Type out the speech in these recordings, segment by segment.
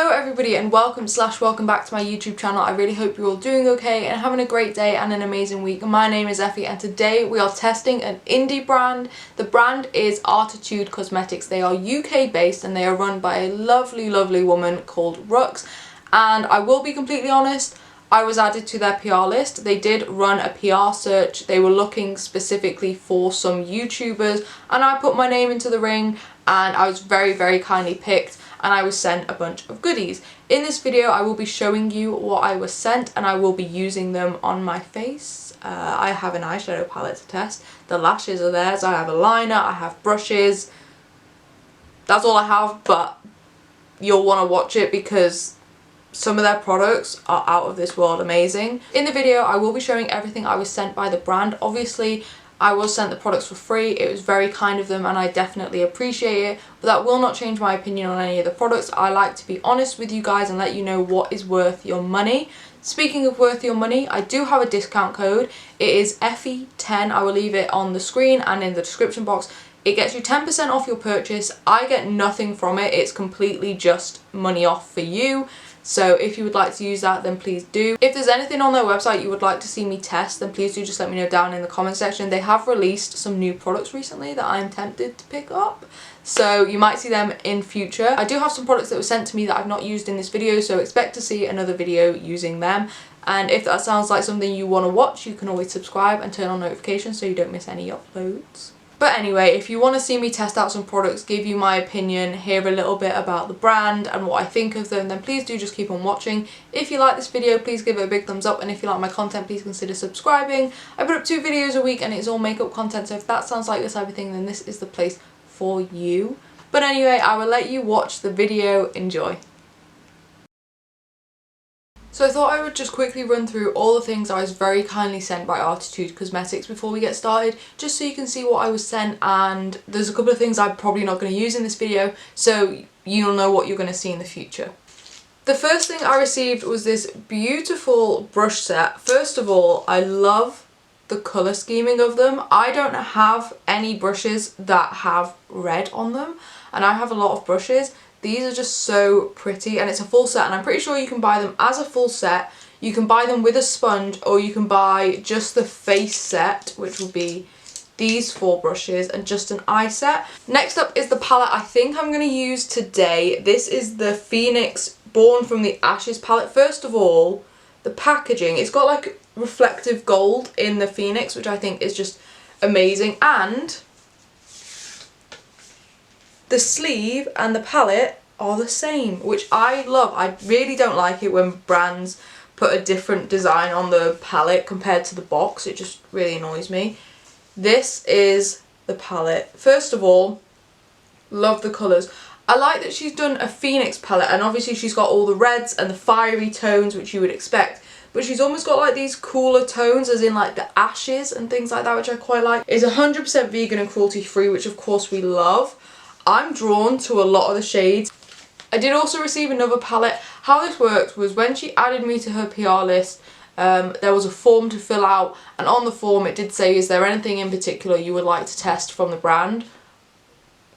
Hello everybody and welcome back to my YouTube channel. I really hope you're all doing okay and having a great day and an amazing week. My name is Effy and today we are testing an indie brand. The brand is ARTTITUDE Cosmetics. They are UK based and they are run by a lovely woman called Rux, and I will be completely honest, I was added to their PR list. They did run a PR search. They were looking specifically for some YouTubers and I put my name into the ring and I was very kindly picked and I was sent a bunch of goodies. In this video I will be showing you what I was sent and I will be using them on my face. I have an eyeshadow palette to test. The lashes are theirs. I have a liner, I have brushes. That's all I have, but you'll want to watch it because some of their products are out of this world amazing. In the video I will be showing everything I was sent by the brand. Obviously I was sent the products for free. It was very kind of them and I definitely appreciate it, but that will not change my opinion on any of the products. I like to be honest with you guys and let you know what is worth your money. Speaking of worth your money, I do have a discount code. It is Effy10. I will leave it on the screen and in the description box. It gets you 10% off your purchase. I get nothing from it. It's completely just money off for you. So if you would like to use that, then please do. If there's anything on their website you would like to see me test, then please do just let me know down in the comment section. They have released some new products recently that I'm tempted to pick up, so you might see them in future. I do have some products that were sent to me that I've not used in this video, so expect to see another video using them. And if that sounds like something you want to watch, you can always subscribe and turn on notifications so you don't miss any uploads. But anyway, if you want to see me test out some products, give you my opinion, hear a little bit about the brand and what I think of them, then please do just keep on watching. If you like this video, please give it a big thumbs up, and if you like my content, please consider subscribing. I put up 2 videos a week and it's all makeup content, so if that sounds like the type of thing, then this is the place for you. But anyway, I will let you watch the video. Enjoy. So I thought I would just quickly run through all the things I was very kindly sent by ARTTITUDE Cosmetics before we get started, just so you can see what I was sent, and there's a couple of things I'm probably not going to use in this video, so you'll know what you're going to see in the future. The first thing I received was this beautiful brush set. First of all, I love the colour scheming of them. I don't have any brushes that have red on them, and I have a lot of brushes. These are just so pretty, and it's a full set, and I'm pretty sure you can buy them as a full set. You can buy them with a sponge, or you can buy just the face set, which will be these 4 brushes and just an eye set. Next up is the palette I think I'm going to use today. This is the Phoenix Born from the Ashes palette. First of all, the packaging. It's got like reflective gold in the Phoenix, which I think is just amazing, and the sleeve and the palette are the same, which I love. I really don't like it when brands put a different design on the palette compared to the box. It just really annoys me. This is the palette. First of all, love the colours. I like that she's done a Phoenix palette, and obviously she's got all the reds and the fiery tones which you would expect, but she's almost got like these cooler tones, as in like the ashes and things like that, which I quite like. It's 100% vegan and cruelty free, which of course we love. I'm drawn to a lot of the shades. I did also receive another palette. How this worked was when she added me to her PR list, there was a form to fill out, and on the form it did say, is there anything in particular you would like to test from the brand?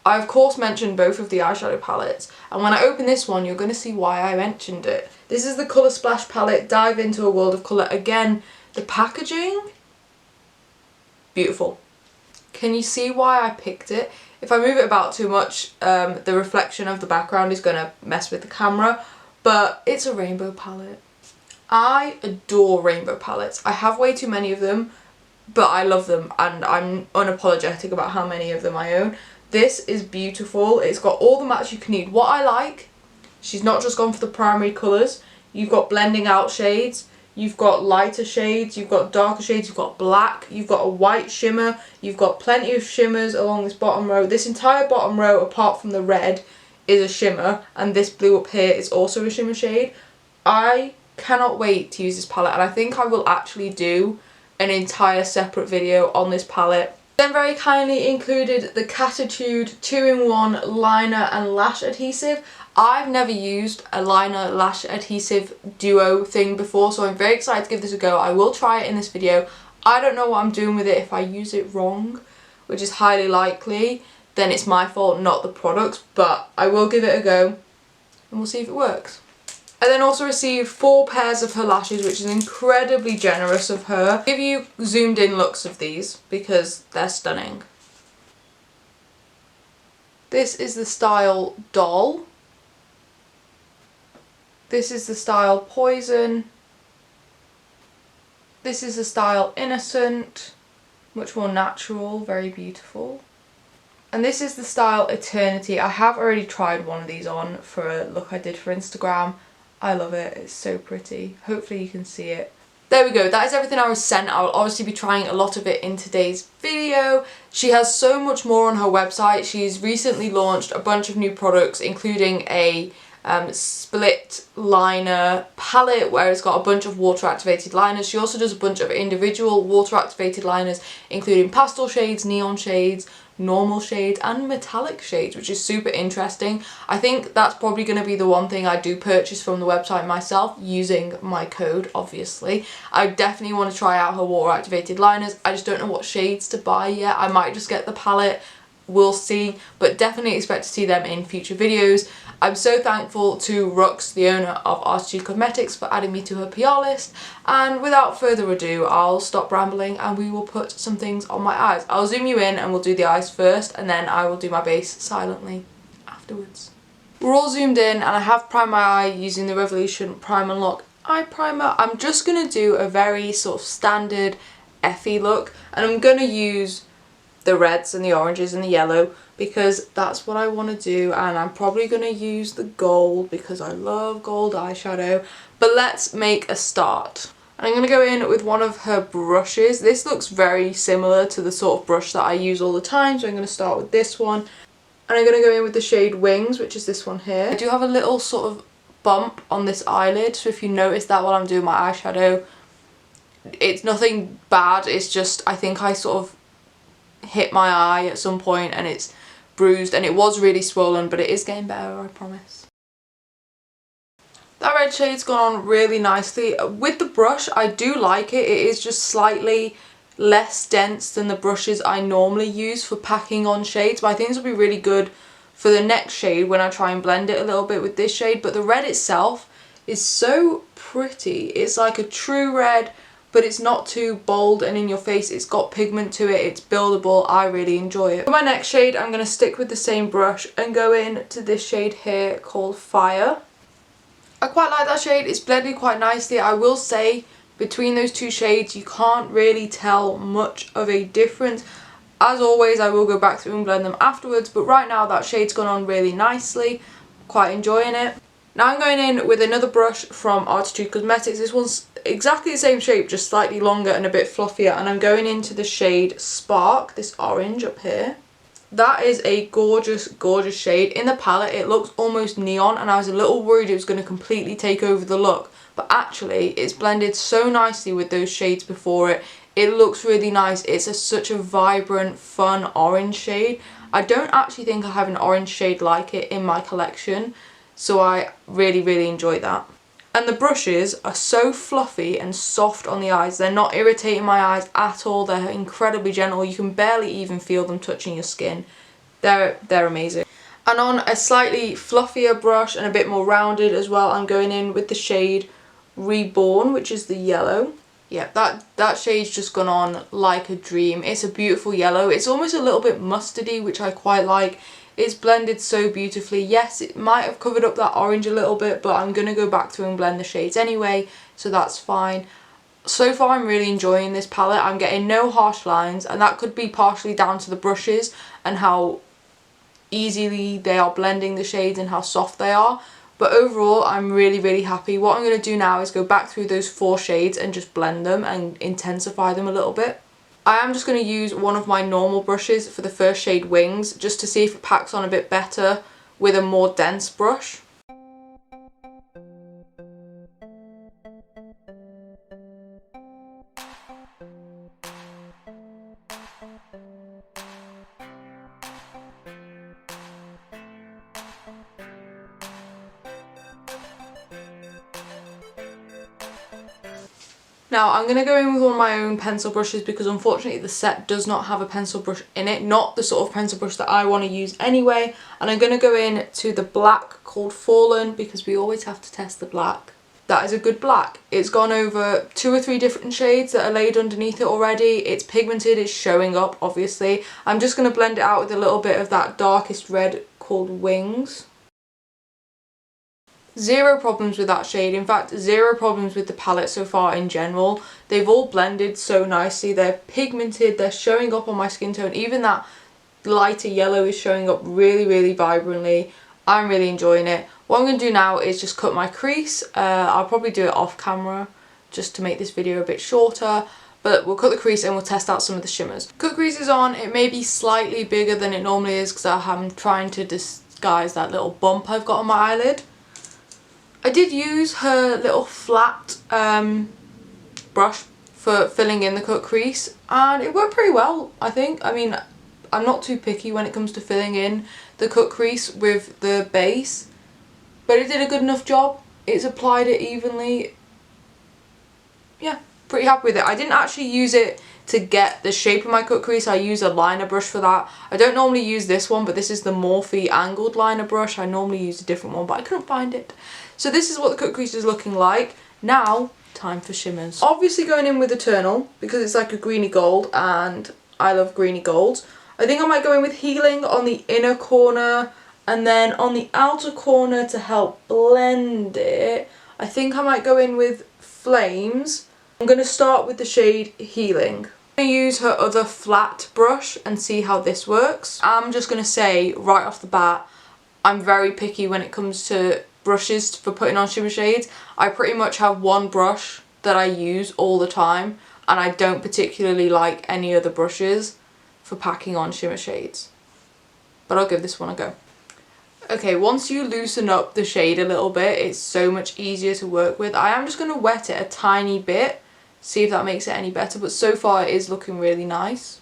I of course mentioned both of the eyeshadow palettes, and when I open this one you're going to see why I mentioned it. This is the Colour Splash palette, Dive Into a World of Colour. Again, the packaging, beautiful. Can you see why I picked it? If I move it about too much, the reflection of the background is going to mess with the camera, but it's a rainbow palette. I adore rainbow palettes. I have way too many of them, but I love them and I'm unapologetic about how many of them I own. This is beautiful. It's got all the mattes you can need. What I like, she's not just gone for the primary colours. You've got blending out shades. You've got lighter shades, you've got darker shades, you've got black, you've got a white shimmer, you've got plenty of shimmers along this bottom row. This entire bottom row, apart from the red, is a shimmer, and this blue up here is also a shimmer shade. I cannot wait to use this palette, and I think I will actually do an entire separate video on this palette. Then very kindly included the ARTTITUDE 2-in-1 liner and lash adhesive. I've never used a liner lash adhesive duo thing before, so I'm very excited to give this a go. I will try it in this video. I don't know what I'm doing with it. If I use it wrong, which is highly likely, then it's my fault, not the products, but I will give it a go. and we'll see if it works. I then also received 4 pairs of her lashes, which is incredibly generous of her. I'll give you zoomed in looks of these because they're stunning. This is the style Doll. This is the style Poison. This is the style Innocent, much more natural, very beautiful. And this is the style Eternity. I have already tried one of these on for a look I did for Instagram. I love it, it's so pretty. Hopefully you can see it. There we go, that is everything I was sent. I will obviously be trying a lot of it in today's video. She has so much more on her website. She's recently launched a bunch of new products, including a split liner palette where it's got a bunch of water activated liners. She also does a bunch of individual water activated liners, including pastel shades, neon shades, normal shades and metallic shades, which is super interesting. I think that's probably going to be the one thing I do purchase from the website myself, using my code obviously. I definitely want to try out her water activated liners. I just don't know what shades to buy yet. I might just get the palette, we'll see, but definitely expect to see them in future videos. I'm so thankful to Rux, the owner of ARTTITUDE Cosmetics, for adding me to her PR list, and without further ado I'll stop rambling and we will put some things on my eyes. I'll zoom you in and we'll do the eyes first, and then I will do my base silently afterwards. We're all zoomed in and I have primed my eye using the Revolution Prime and Lock eye primer. I'm just going to do a very sort of standard Effy look, and I'm going to use the reds and the oranges and the yellow because that's what I want to do, and I'm probably going to use the gold because I love gold eyeshadow. But let's make a start. And I'm going to go in with one of her brushes. This looks very similar to the sort of brush that I use all the time, so I'm going to start with this one. And I'm going to go in with the shade Wings, which is this one here. I do have a little sort of bump on this eyelid, so if you notice that while I'm doing my eyeshadow, it's nothing bad, it's just I think I sort of hit my eye at some point and it's bruised, and it was really swollen, but it is getting better, I promise. That red shade's gone on really nicely. With the brush, I do like it. It is just slightly less dense than the brushes I normally use for packing on shades, but I think this will be really good for the next shade when I try and blend it a little bit with this shade. But the red itself is so pretty. It's like a true red, but it's not too bold and in your face. It's got pigment to it, it's buildable. I really enjoy it. For my next shade, I'm going to stick with the same brush and go in to this shade here called Fire. I quite like that shade. It's blended quite nicely. I will say between those two shades you can't really tell much of a difference. As always, I will go back through and blend them afterwards, but right now that shade's gone on really nicely. Quite enjoying it. Now I'm going in with another brush from ARTTITUDE Cosmetics. This one's exactly the same shape, just slightly longer and a bit fluffier, and I'm going into the shade Spark, this orange up here. That is a gorgeous, gorgeous shade. In the palette it looks almost neon, and I was a little worried it was going to completely take over the look, but actually it's blended so nicely with those shades before it. It looks really nice. It's such a vibrant, fun orange shade. I don't actually think I have an orange shade like it in my collection, so I really, really enjoy that. And the brushes are so fluffy and soft on the eyes. They're not irritating my eyes at all. They're incredibly gentle. You can barely even feel them touching your skin. They're amazing. And on a slightly fluffier brush and a bit more rounded as well, I'm going in with the shade Reborn, which is the yellow. Yeah, that shade's just gone on like a dream. It's a beautiful yellow. It's almost a little bit mustardy, which I quite like. It's blended so beautifully. Yes, it might have covered up that orange a little bit, but I'm going to go back through and blend the shades anyway, so that's fine. So far I'm really enjoying this palette. I'm getting no harsh lines, and that could be partially down to the brushes and how easily they are blending the shades and how soft they are. But overall I'm really, really happy. What I'm going to do now is go back through those 4 shades and just blend them and intensify them a little bit. I am just going to use one of my normal brushes for the first shade Wings, just to see if it packs on a bit better with a more dense brush. Now I'm going to go in with one of my own pencil brushes because unfortunately the set does not have a pencil brush in it, not the sort of pencil brush that I want to use anyway. And I'm going to go in to the black called Fallen because we always have to test the black. That is a good black. It's gone over 2 or 3 different shades that are laid underneath it already. It's pigmented, it's showing up obviously. I'm just going to blend it out with a little bit of that darkest red called Wings. Zero problems with that shade. In fact, zero problems with the palette so far in general. They've all blended so nicely. They're pigmented, they're showing up on my skin tone. Even that lighter yellow is showing up really, really vibrantly. I'm really enjoying it. What I'm going to do now is just cut my crease. I'll probably do it off camera just to make this video a bit shorter. But we'll cut the crease and we'll test out some of the shimmers. Cut crease is on. It may be slightly bigger than it normally is because I'm trying to disguise that little bump I've got on my eyelid. I did use her little flat brush for filling in the cut crease and it worked pretty well, I think. I mean, I'm not too picky when it comes to filling in the cut crease with the base, but it did a good enough job. It's applied it evenly. Yeah, pretty happy with it. I didn't actually use it to get the shape of my cut crease. I use a liner brush for that. I don't normally use this one, but this is the Morphe angled liner brush. I normally use a different one, but I couldn't find it. So this is what the cut crease is looking like. Now, time for shimmers. Obviously going in with Eternal because it's like a greeny gold and I love greeny golds. I think I might go in with Healing on the inner corner and then on the outer corner to help blend it. I think I might go in with Flames. I'm going to start with the shade Healing. I'm going to use her other flat brush and see how this works. I'm just going to say right off the bat, I'm very picky when it comes to brushes for putting on shimmer shades. I pretty much have one brush that I use all the time and I don't particularly like any other brushes for packing on shimmer shades. But I'll give this one a go. Okay, once you loosen up the shade a little bit, it's so much easier to work with. I am just going to wet it a tiny bit, see if that makes it any better, but so far it is looking really nice.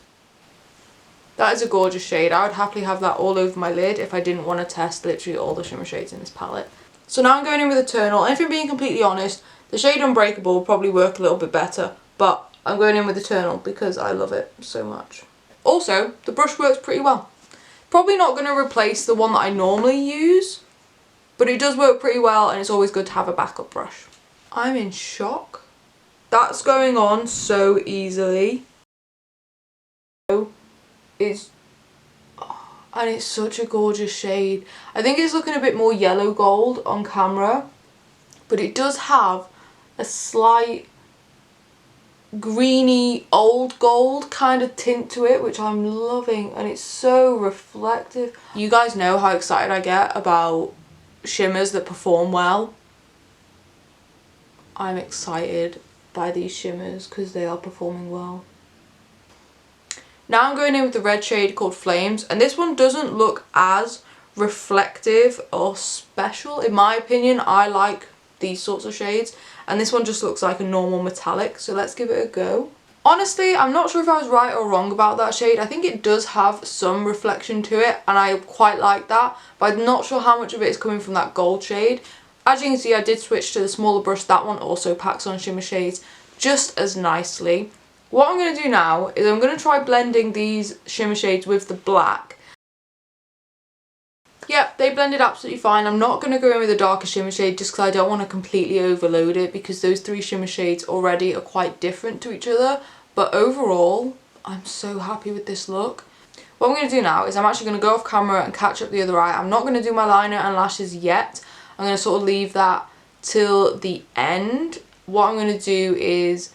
That is a gorgeous shade. I would happily have that all over my lid if I didn't want to test literally all the shimmer shades in this palette. So now I'm going in with Eternal, and if I'm being completely honest, the shade Unbreakable will probably work a little bit better, but I'm going in with Eternal because I love it so much. Also, the brush works pretty well. Probably not going to replace the one that I normally use, but it does work pretty well and it's always good to have a backup brush. I'm in shock. That's going on so easily. And it's such a gorgeous shade. I think it's looking a bit more yellow gold on camera, but it does have a slight greeny old gold kind of tint to it, which I'm loving, and it's so reflective. You guys know how excited I get about shimmers that perform well. I'm excited by these shimmers because they are performing well. Now I'm going in with the red shade called Flames, and this one doesn't look as reflective or special. In my opinion, I like these sorts of shades, and this one just looks like a normal metallic, so let's give it a go. Honestly, I'm not sure if I was right or wrong about that shade. I think it does have some reflection to it, and I quite like that, but I'm not sure how much of it is coming from that gold shade. As you can see, I did switch to the smaller brush. That one also packs on shimmer shades just as nicely. What I'm going to do now is I'm going to try blending these shimmer shades with the black. Yep, they blended absolutely fine. I'm not going to go in with a darker shimmer shade just because I don't want to completely overload it, because those 3 shimmer shades already are quite different to each other. But overall, I'm so happy with this look. What I'm going to do now is I'm actually going to go off camera and catch up the other eye. I'm not going to do my liner and lashes yet. I'm going to sort of leave that till the end. What I'm going to do is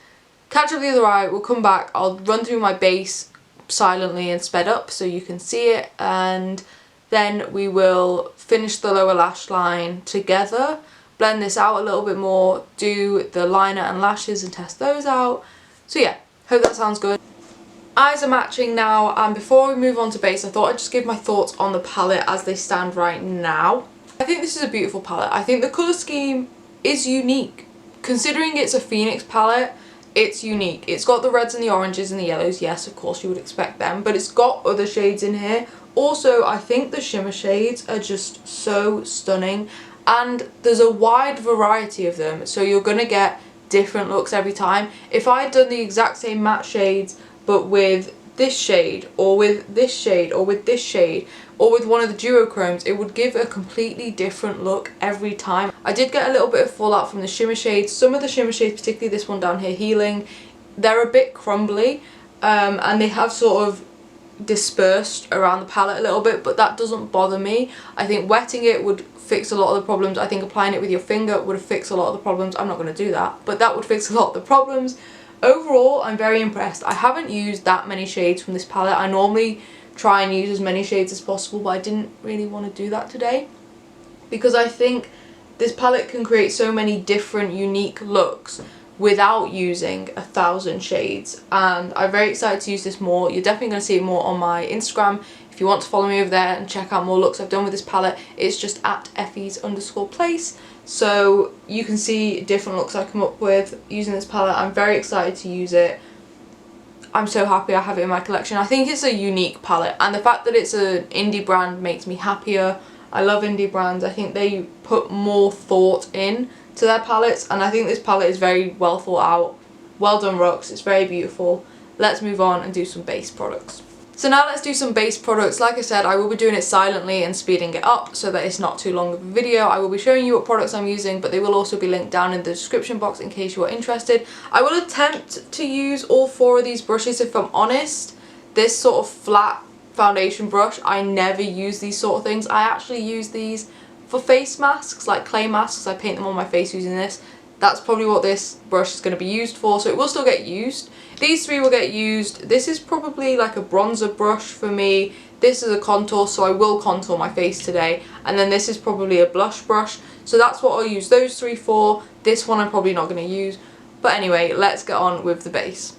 catch up the other eye, we'll come back, I'll run through my base silently and sped up so you can see it, and then we will finish the lower lash line together, blend this out a little bit more, do the liner and lashes and test those out. So yeah, hope that sounds good. Eyes are matching now, and before we move on to base, I thought I'd just give my thoughts on the palette as they stand right now. I think this is a beautiful palette. I think the colour scheme is unique. Considering it's a Phoenix palette, it's unique. It's got the reds and the oranges and the yellows. Yes, of course you would expect them, but it's got other shades in here. Also, I think the shimmer shades are just so stunning, and there's a wide variety of them. So you're going to get different looks every time. If I had done the exact same matte shades but with this shade or with this shade or with this shade or with one of the duochromes, it would give a completely different look every time. I did get a little bit of fallout from the shimmer shades. Some of the shimmer shades, particularly this one down here, Healing, they're a bit crumbly and they have sort of dispersed around the palette a little bit, but that doesn't bother me. I think wetting it would fix a lot of the problems. I think applying it with your finger would fix a lot of the problems. I'm not going to do that, but that would fix a lot of the problems. Overall, I'm very impressed. I haven't used that many shades from this palette. I normally try and use as many shades as possible, but I didn't really want to do that today because I think this palette can create so many different unique looks without using 1,000 shades, and I'm very excited to use this more. You're definitely going to see it more on my Instagram. If you want to follow me over there and check out more looks I've done with this palette, it's just at Effys_place. So you can see different looks I come up with using this palette. I'm very excited to use it. I'm so happy I have it in my collection. I think it's a unique palette, and the fact that it's an indie brand makes me happier. I love indie brands. I think they put more thought in to their palettes, and I think this palette is very well thought out. Well done, Rocks. It's very beautiful. Let's move on and do some base products. So now let's do some base products. Like I said, I will be doing it silently and speeding it up so that it's not too long of a video. I will be showing you what products I'm using, but they will also be linked down in the description box in case you are interested. I will attempt to use all 4 of these brushes if I'm honest. This sort of flat foundation brush, I never use these sort of things. I actually use these for face masks, like clay masks. I paint them on my face using this. That's probably what this brush is going to be used for, so it will still get used. These 3 will get used. This is probably like a bronzer brush for me. This is a contour, so I will contour my face today. And then this is probably a blush brush, so that's what I'll use those 3 for. This one I'm probably not going to use. But anyway, let's get on with the base.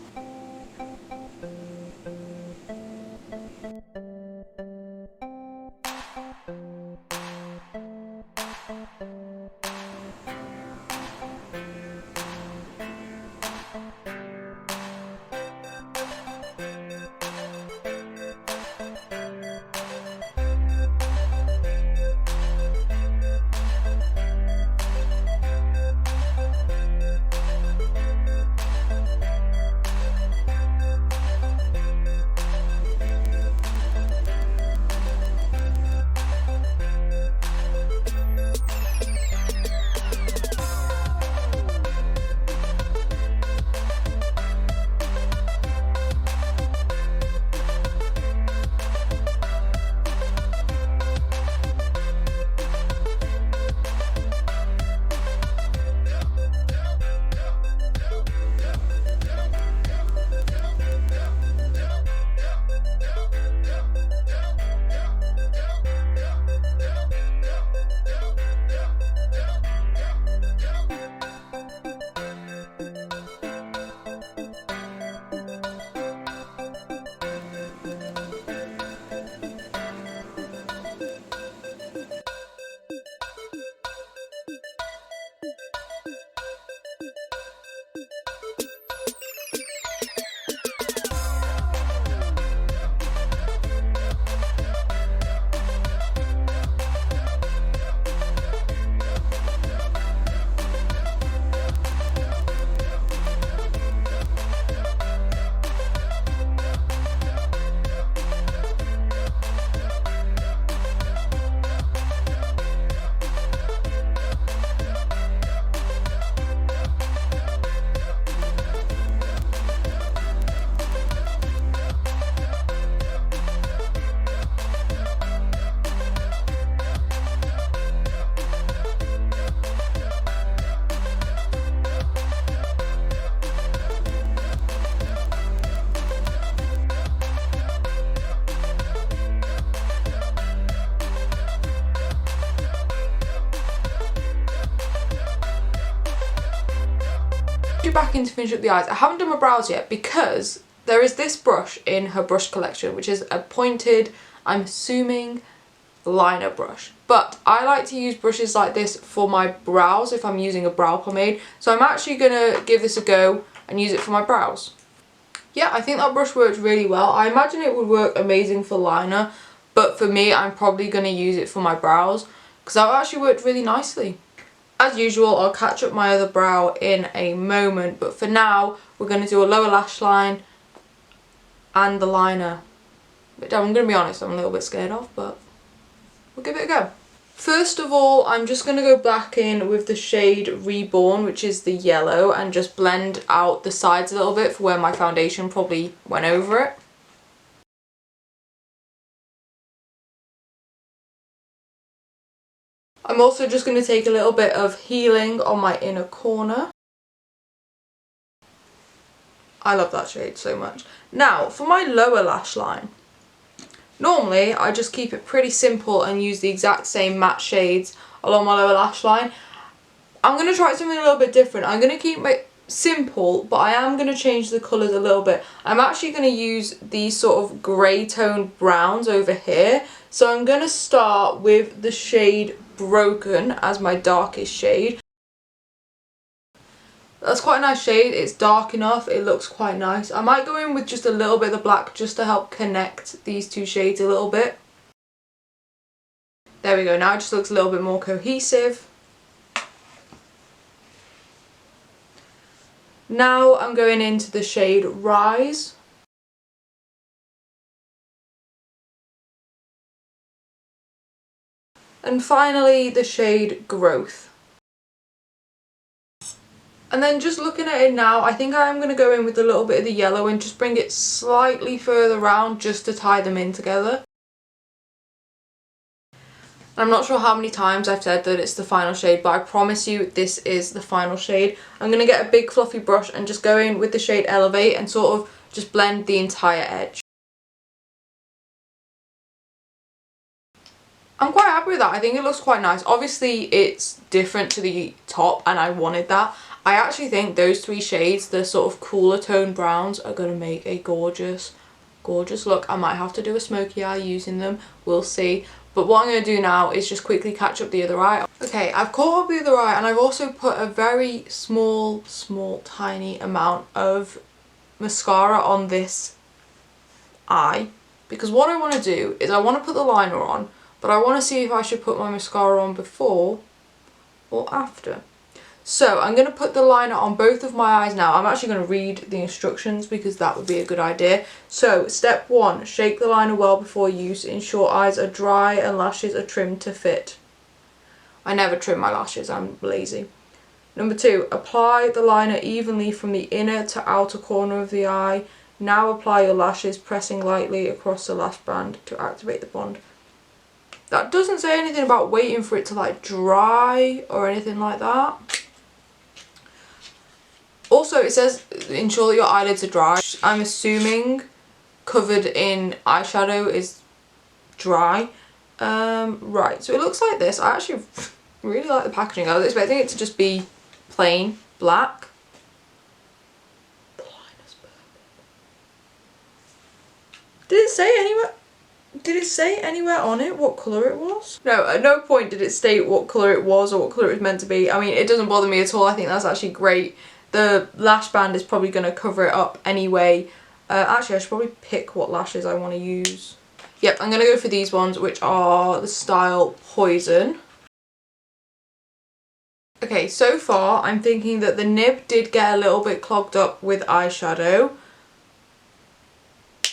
Back in to finish up the eyes. I haven't done my brows yet because there is this brush in her brush collection, which is a pointed, I'm assuming, liner brush. But I like to use brushes like this for my brows if I'm using a brow pomade. So I'm actually gonna give this a go and use it for my brows. Yeah, I think that brush works really well. I imagine it would work amazing for liner, but for me, I'm probably gonna use it for my brows because that actually worked really nicely. As usual, I'll catch up my other brow in a moment, but for now we're going to do a lower lash line and the liner, which I'm going to be honest, I'm a little bit scared of, but we'll give it a go. First of all, I'm just going to go back in with the shade Reborn, which is the yellow, and just blend out the sides a little bit for where my foundation probably went over it. I'm also just going to take a little bit of Healing on my inner corner. I love that shade so much. Now, for my lower lash line, normally I just keep it pretty simple and use the exact same matte shades along my lower lash line. I'm going to try something a little bit different. I'm going to keep it simple, but I am going to change the colours a little bit. I'm actually going to use these sort of grey toned browns over here. So I'm going to start with the shade Broken as my darkest shade. That's quite a nice shade. It's dark enough. It looks quite nice. I might go in with just a little bit of the black just to help connect these two shades a little bit. There we go. Now it just looks a little bit more cohesive. Now I'm going into the shade Rise. And finally the shade Growth. And then just looking at it now, I think I am going to go in with a little bit of the yellow and just bring it slightly further around just to tie them in together. I'm not sure how many times I've said that it's the final shade, but I promise you this is the final shade. I'm going to get a big fluffy brush and just go in with the shade Elevate and sort of just blend the entire edge. I'm quite happy with that. I think it looks quite nice. Obviously it's different to the top and I wanted that. I actually think those three shades, the sort of cooler tone browns, are going to make a gorgeous look. I might have to do a smoky eye using them. We'll see. But what I'm going to do now is just quickly catch up the other eye. Okay, I've caught up the other eye and I've also put a very small, tiny amount of mascara on this eye. Because what I want to do is I want to put the liner on, but I want to see if I should put my mascara on before or after. So I'm going to put the liner on both of my eyes now. I'm actually going to read the instructions because that would be a good idea. So step 1, shake the liner well before use. Ensure eyes are dry and lashes are trimmed to fit. I never trim my lashes, I'm lazy. Number 2, apply the liner evenly from the inner to outer corner of the eye. Now apply your lashes, pressing lightly across the lash band to activate the bond. That doesn't say anything about waiting for it to like dry or anything like that. Also, it says ensure that your eyelids are dry. I'm assuming covered in eyeshadow is dry. Right, so it looks like this. I actually really like the packaging. I was expecting it to just be plain black. The liner's perfect. Did it say anywhere on it what colour it was? No, at no point did it state what colour it was or what colour it was meant to be. I mean, it doesn't bother me at all. I think that's actually great. The lash band is probably going to cover it up anyway. Actually, I should probably pick what lashes I want to use. Yep, I'm going to go for these ones, which are the style Poison. Okay, so far I'm thinking that the nib did get a little bit clogged up with eyeshadow,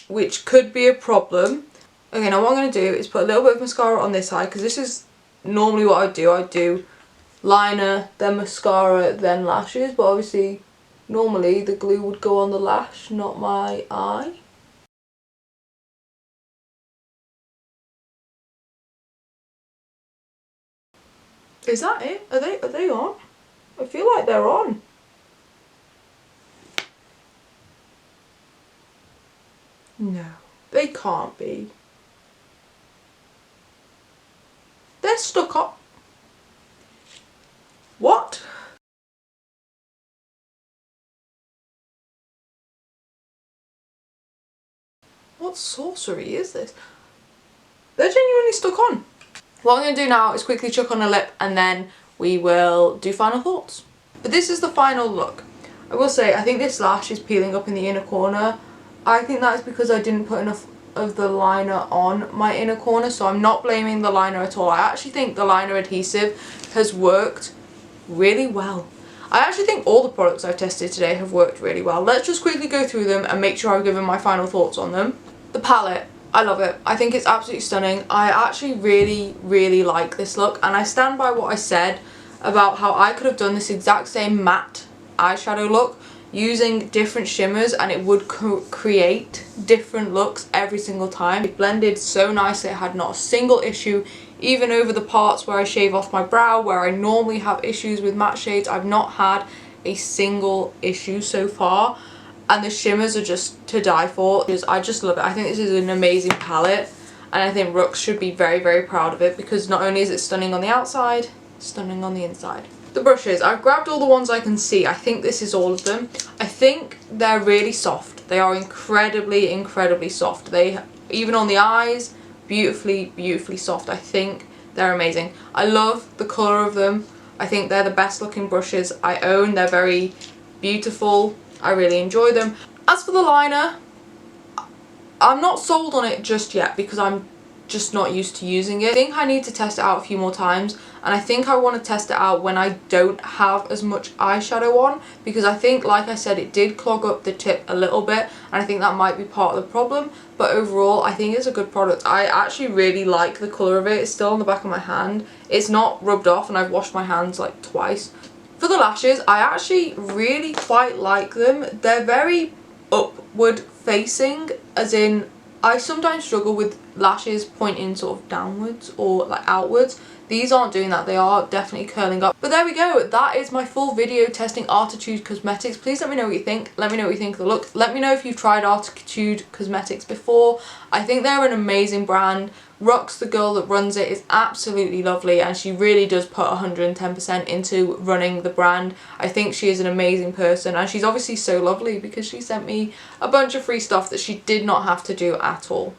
which could be a problem. Okay, now what I'm going to do is put a little bit of mascara on this eye, because this is normally what I do. I do liner, then mascara, then lashes, but obviously normally the glue would go on the lash, not my eye. Is that it? Are they on? I feel like they're on. No, they can't be. They're stuck on. What? What sorcery is this? They're genuinely stuck on. What I'm going to do now is quickly chuck on a lip and then we will do final thoughts. But this is the final look. I will say, I think this lash is peeling up in the inner corner. I think that's because I didn't put enough of the liner on my inner corner, so I'm not blaming the liner at all. I actually think the liner adhesive has worked really well. I actually think all the products I've tested today have worked really well. Let's just quickly go through them and make sure I've given my final thoughts on them. The palette, I love it. I think it's absolutely stunning. I actually really like this look, and I stand by what I said about how I could have done this exact same matte eyeshadow look using different shimmers and it would create different looks every single time. It blended so nicely. I had not a single issue. Even over the parts where I shave off my brow, where I normally have issues with matte shades, I've not had a single issue so far. And the shimmers are just to die for. I just love it. I think this is an amazing palette, and I think Rux should be very proud of it, because not only is it stunning on the outside, it's stunning on the inside. The brushes, I've grabbed all the ones I can see. I think this is all of them. I think they're really soft. They are incredibly soft. They, even on the eyes, beautifully soft. I think they're amazing. I love the colour of them. I think they're the best looking brushes I own. They're very beautiful. I really enjoy them. As for the liner, I'm not sold on it just yet because I'm just not used to using it. I think I need to test it out a few more times, and I think I want to test it out when I don't have as much eyeshadow on, because I think, like I said, it did clog up the tip a little bit, and I think that might be part of the problem. But overall, I think it's a good product. I actually really like the colour of it. It's still on the back of my hand. It's not rubbed off, and I've washed my hands like twice. For the lashes, I actually really quite like them. They're very upward facing, as in I sometimes struggle with lashes pointing sort of downwards or like outwards. These aren't doing that. They are definitely curling up. But there we go. That is my full video testing ARTTITUDE Cosmetics. Please let me know what you think. Let me know what you think of the look. Let me know if you've tried ARTTITUDE Cosmetics before. I think they're an amazing brand. Rux, the girl that runs it, is absolutely lovely, and she really does put 110% into running the brand. I think she is an amazing person, and she's obviously so lovely because she sent me a bunch of free stuff that she did not have to do at all.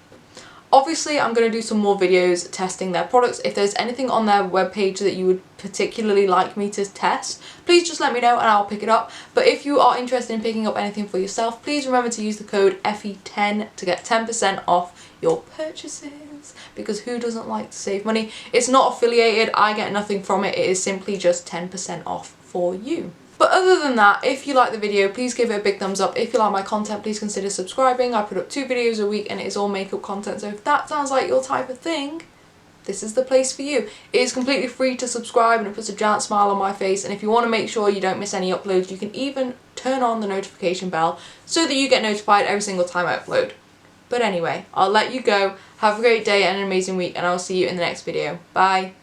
Obviously, I'm going to do some more videos testing their products. If there's anything on their webpage that you would particularly like me to test, please just let me know and I'll pick it up. But if you are interested in picking up anything for yourself, please remember to use the code EFFY10 to get 10% off your purchases, because who doesn't like to save money? It's not affiliated. I get nothing from it. It is simply just 10% off for you. But other than that, if you like the video, please give it a big thumbs up. If you like my content, please consider subscribing. I put up 2 videos a week and it is all makeup content, so if that sounds like your type of thing, this is the place for you. It is completely free to subscribe and it puts a giant smile on my face, and if you want to make sure you don't miss any uploads, you can even turn on the notification bell so that you get notified every single time I upload. But anyway, I'll let you go. Have a great day and an amazing week, and I'll see you in the next video. Bye!